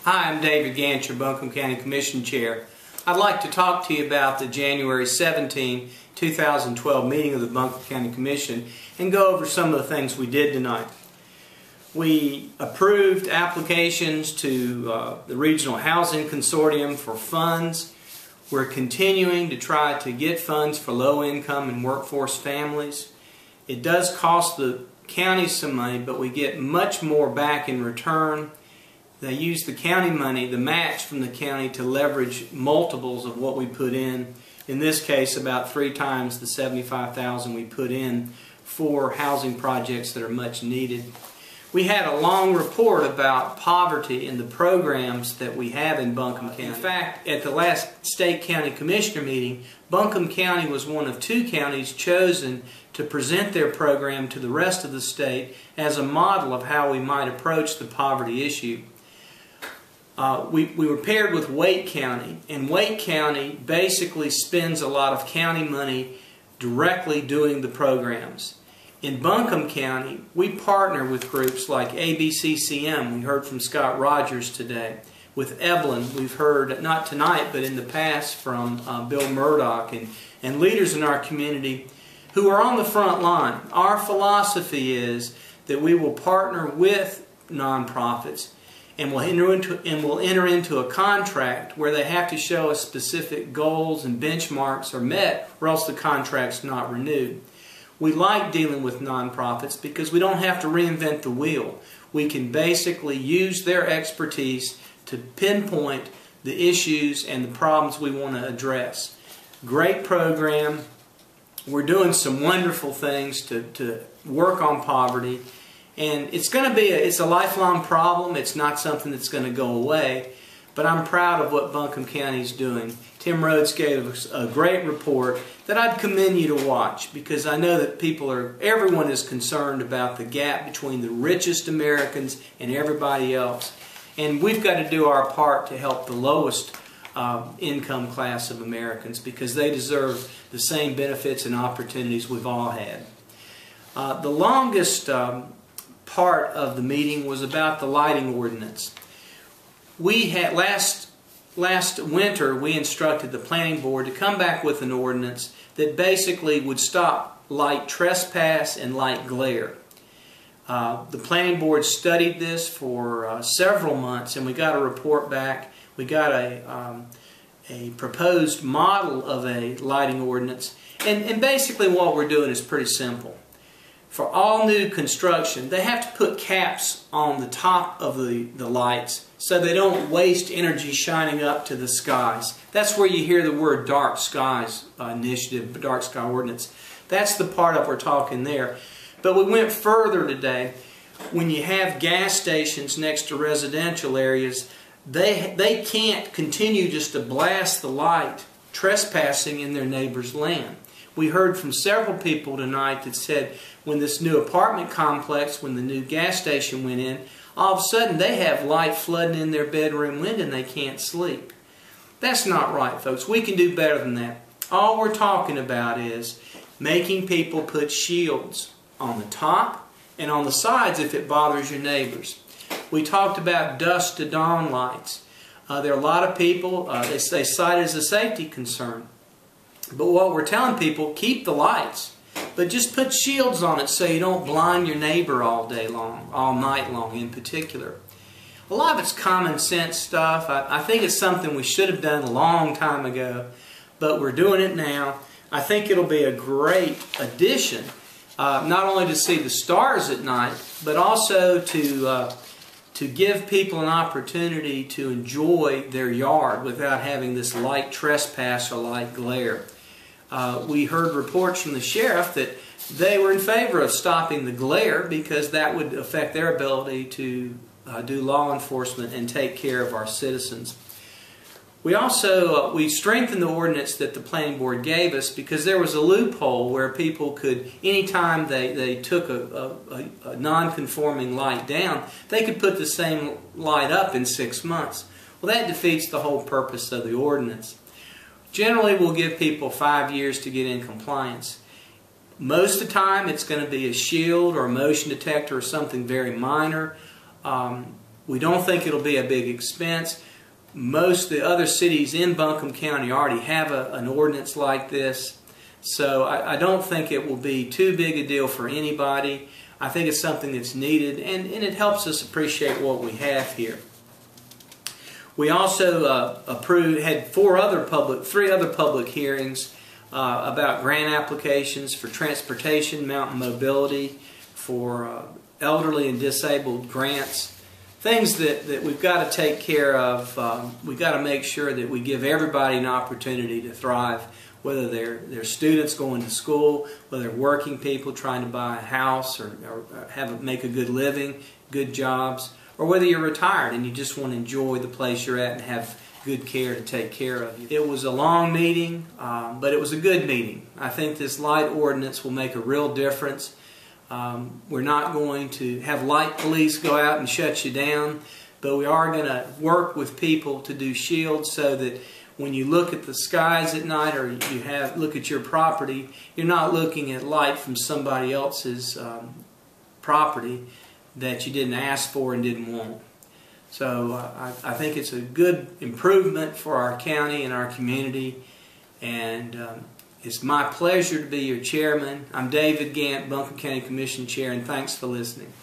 Hi, I'm David Gancher, Buncombe County Commission Chair. I'd like to talk to you about the January 17, 2012 meeting of the Buncombe County Commission and go over some of the things we did tonight. We approved applications to the Regional Housing Consortium for funds. We're continuing to try to get funds for low-income and workforce families. It does cost the county some money, but we get much more back in return. They use the county money, the match from the county, to leverage multiples of what we put in. In this case, about 3 times the $75,000 we put in for housing projects that are much needed. We had a long report about poverty and the programs that we have in Buncombe County. In fact, at the last State County Commissioner meeting, Buncombe County was one of 2 counties chosen to present their program to the rest of the state as a model of how we might approach the poverty issue. We were paired with Wake County, and Wake County basically spends a lot of county money directly doing the programs. In Buncombe County, we partner with groups like BCC. We heard from Scott Rogers today. With Evelyn, we've heard, not tonight, but in the past, from Bill Murdoch and leaders in our community who are on the front line. Our philosophy is that we will partner with nonprofits and we'll enter into a contract where they have to show us specific goals and benchmarks are met, or else the contract's not renewed. We like dealing with nonprofits because we don't have to reinvent the wheel. We can basically use their expertise to pinpoint the issues and the problems we want to address. Great program. We're doing some wonderful things to work on poverty. And it's going to be it's a lifelong problem. It's not something that's going to go away. But I'm proud of what Buncombe County is doing. Tim Rhodes gave us a great report that I'd commend you to watch, because I know that everyone is concerned about the gap between the richest Americans and everybody else. And we've got to do our part to help the lowest income class of Americans, because they deserve the same benefits and opportunities we've all had. The longest part of the meeting was about the lighting ordinance. We had last winter we instructed the planning board to come back with an ordinance that basically would stop light trespass and light glare. The planning board studied this for several months, and we got a report back. We got a proposed model of a lighting ordinance, and basically what we're doing is pretty simple. For all new construction, they have to put caps on the top of the lights so they don't waste energy shining up to the skies. That's where you hear the word dark skies initiative, dark sky ordinance. That's the part of we're talking there. But we went further today. When you have gas stations next to residential areas, they can't continue just to blast the light, trespassing in their neighbor's land. We heard from several people tonight that said when this new apartment complex, when the new gas station went in, all of a sudden they have light flooding in their bedroom window and they can't sleep. That's not right, folks. We can do better than that. All we're talking about is making people put shields on the top and on the sides if it bothers your neighbors. We talked about dusk to dawn lights. There are a lot of people, they cite it as a safety concern. But what we're telling people, keep the lights, but just put shields on it so you don't blind your neighbor all day long, all night long in particular. A lot of it's common sense stuff. I think it's something we should have done a long time ago, but we're doing it now. I think it'll be a great addition, not only to see the stars at night, but also to give people an opportunity to enjoy their yard without having this light trespass or light glare. We heard reports from the sheriff that they were in favor of stopping the glare because that would affect their ability to do law enforcement and take care of our citizens. We also we strengthened the ordinance that the planning board gave us because there was a loophole where people could, anytime they took a non-conforming light down, they could put the same light up in 6 months. Well, that defeats the whole purpose of the ordinance. Generally, we'll give people 5 years to get in compliance. Most of the time, it's going to be a shield or a motion detector or something very minor. We don't think it'll be a big expense. Most of the other cities in Buncombe County already have an ordinance like this, so I don't think it will be too big a deal for anybody. I think it's something that's needed, and it helps us appreciate what we have here. We also had three other public hearings about grant applications for transportation, mountain mobility, for elderly and disabled grants. Things that we've got to take care of. We've got to make sure that we give everybody an opportunity to thrive, whether they're students going to school, whether they're working people trying to buy a house or make a good living, good jobs, or whether you're retired and you just want to enjoy the place you're at and have good care to take care of you. It was a long meeting, but it was a good meeting. I think this light ordinance will make a real difference. We're not going to have light police go out and shut you down, but we are going to work with people to do shields so that when you look at the skies at night or you look at your property, you're not looking at light from somebody else's property that you didn't ask for and didn't want. So I think it's a good improvement for our county and our community, and it's my pleasure to be your chairman. I'm David Gant, Buncombe County Commission Chair, and thanks for listening.